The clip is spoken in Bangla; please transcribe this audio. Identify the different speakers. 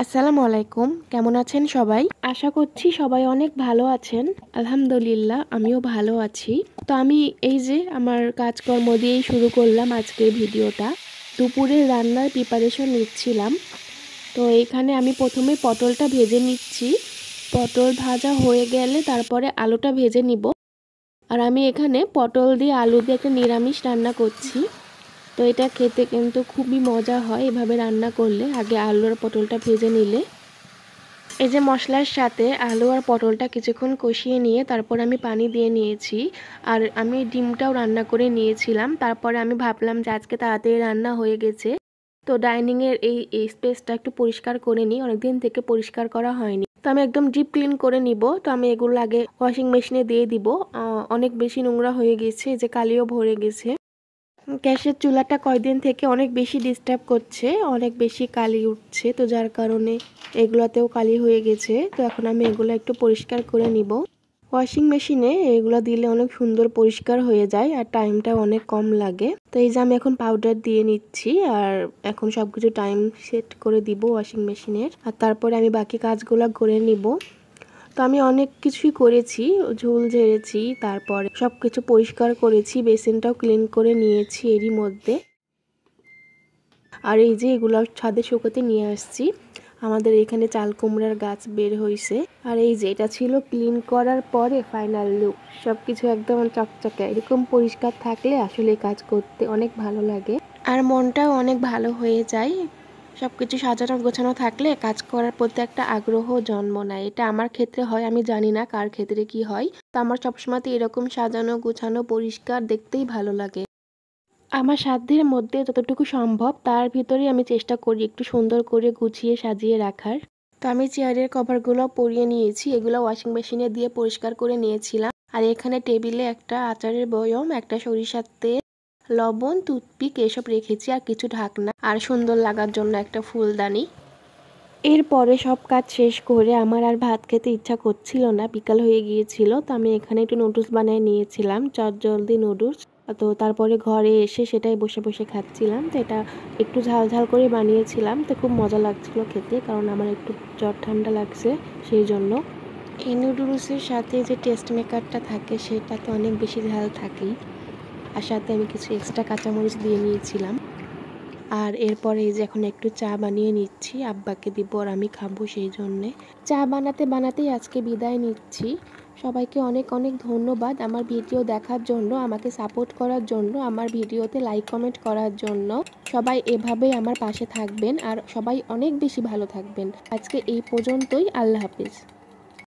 Speaker 1: আসসালামু আলাইকুম, কেমন আছেন সবাই? আশা করছি সবাই অনেক ভালো আছেন। আলহামদুলিল্লাহ আমিও ভালো আছি। তো আমি এই যে আমার কাজকর্ম দিয়েই শুরু করলাম আজকের ভিডিওটা। দুপুরের রান্নার প্রিপারেশন নিচ্ছিলাম। তো এখানে আমি প্রথমে পটলটা ভেজে নিচ্ছি। পটল ভাজা হয়ে গেলে তারপরে আলুটা ভেজে নিব। আর আমি এখানে পটল দিয়ে আলু দিয়ে একটা নিরামিষ রান্না করছি। তো এটা খেতে কিন্তু খুবই মজা হয় এভাবে রান্না করলে। আগে আলু আর পটলটা ভেজে নিলে, এই যে মশলার সাথে আলু আর পটলটা কিছুক্ষণ কষিয়ে নিয়ে তারপর আমি পানি দিয়ে নিয়েছি। আর আমি ডিমটাও রান্না করে নিয়েছিলাম। তারপরে আমি ভাবলাম যে আজকে তাড়াতাড়ি রান্না হয়ে গেছে, তো ডাইনিংয়ের এই স্পেসটা একটু পরিষ্কার করে নিই, অনেকদিন থেকে পরিষ্কার করা হয়নি। তো আমি একদম ডিপ ক্লিন করে নিব। তো আমি এগুলো আগে ওয়াশিং মেশিনে দিয়ে দিব। অনেক বেশি নোংরা হয়ে গেছে, যে কালিও ভরে গেছে। গ্যাসের চুলাটা কয়েকদিন থেকে অনেক বেশি ডিস্টার্ব করছে, অনেক বেশি কালি উঠছে, তো যার কারণে এগুলাতেও কালি হয়ে গেছে। তো এখন আমি এগুলো একটু পরিষ্কার করে নিব। ওয়াশিং মেশিনে এগুলো দিলে অনেক সুন্দর পরিষ্কার হয়ে যায় আর টাইমটা অনেক কম লাগে। তো এই যে আমি এখন পাউডার দিয়ে নিচ্ছি আর এখন সবকিছু টাইম সেট করে দিব ওয়াশিং মেশিনের। আর তারপরে আমি বাকি কাজগুলো করে নিব। তো আমি অনেক কিছুই করেছি, ঝোল ঝেড়েছি, তারপরে সবকিছু পরিষ্কার করেছি, বেসিনটাও ক্লিন করে নিয়েছি এরই মধ্যে। আর এই যে এগুলো ছাদে শুকোতে নিয়ে আসছি। আমাদের এখানে চাল কুমড়ার গাছ বের হয়েছে। আর এই যে এটা ছিল ক্লিন করার পরে ফাইনাল লুক। সবকিছু একদম চকচকে, এরকম পরিষ্কার থাকলে আসলে কাজ করতে অনেক ভালো লাগে আর মনটাও অনেক ভালো হয়ে যায়। সবকিছু সাজানো গোছানো থাকলে কাজ করার প্রতি একটা আগ্রহ জন্ম নেয়। এটা আমার ক্ষেত্রে হয়, আমি জানি না কার ক্ষেত্রে কি হয়। তো আমার সবসময় এরকম সাজানো গোছানো পরিষ্কার দেখতেই ভালো লাগে। আমার সাধ্যের মধ্যে যতটুকু সম্ভব তার ভিতরে আমি চেষ্টা করি একটু সুন্দর করে গুছিয়ে সাজিয়ে রাখার। তো আমি চেয়ারের কভারগুলো পরিয়ে নিয়েছি, এগুলো ওয়াশিং মেশিনে দিয়ে পরিষ্কার করে নিয়েছিলাম। আর এখানে টেবিলে একটা আচারের বয়ম, একটা সরিষার তেল, লবণ, টুথপিক এসব রেখেছি, আর কিছু ঢাকনা, আর সুন্দর লাগার জন্য একটা ফুলদানি। এরপরে সব কাজ শেষ করে আমার আর ভাত খেতে ইচ্ছা করছিল না, বিকাল হয়ে গিয়েছিল। তো আমি এখানে একটু নুডলস বানিয়ে নিয়েছিলাম, চটজলদি নুডলস। তো তারপরে ঘরে এসে সেটাই বসে বসে খাচ্ছিলাম। তো এটা একটু ঝাল ঝাল করে বানিয়েছিলাম, তো খুব মজা লাগছিল খেতে, কারণ আমার একটু জ্বর ঠান্ডা লাগছে সেই জন্য। এই নুডলসের সাথে যে টেস্ট মেকারটা থাকে সেটা তো অনেক বেশি ঝাল থাকেই, আর সাথে আমি কিছু এক্সট্রা কাঁচামরিচ দিয়ে নিয়েছিলাম। আর এরপরে এই যে এখন একটু চা বানিয়ে নিচ্ছি, আব্বাকে দিব আর আমি খাবো সেই জন্যে। চা বানাতে বানাতেই আজকে বিদায় নিচ্ছি। সবাইকে অনেক অনেক ধন্যবাদ আমার ভিডিও দেখার জন্য, আমাকে সাপোর্ট করার জন্য, আমার ভিডিওতে লাইক কমেন্ট করার জন্য। সবাই এভাবেই আমার পাশে থাকবেন আর সবাই অনেক বেশি ভালো থাকবেন। আজকে এই পর্যন্তই, আল্লাহ হাফিজ।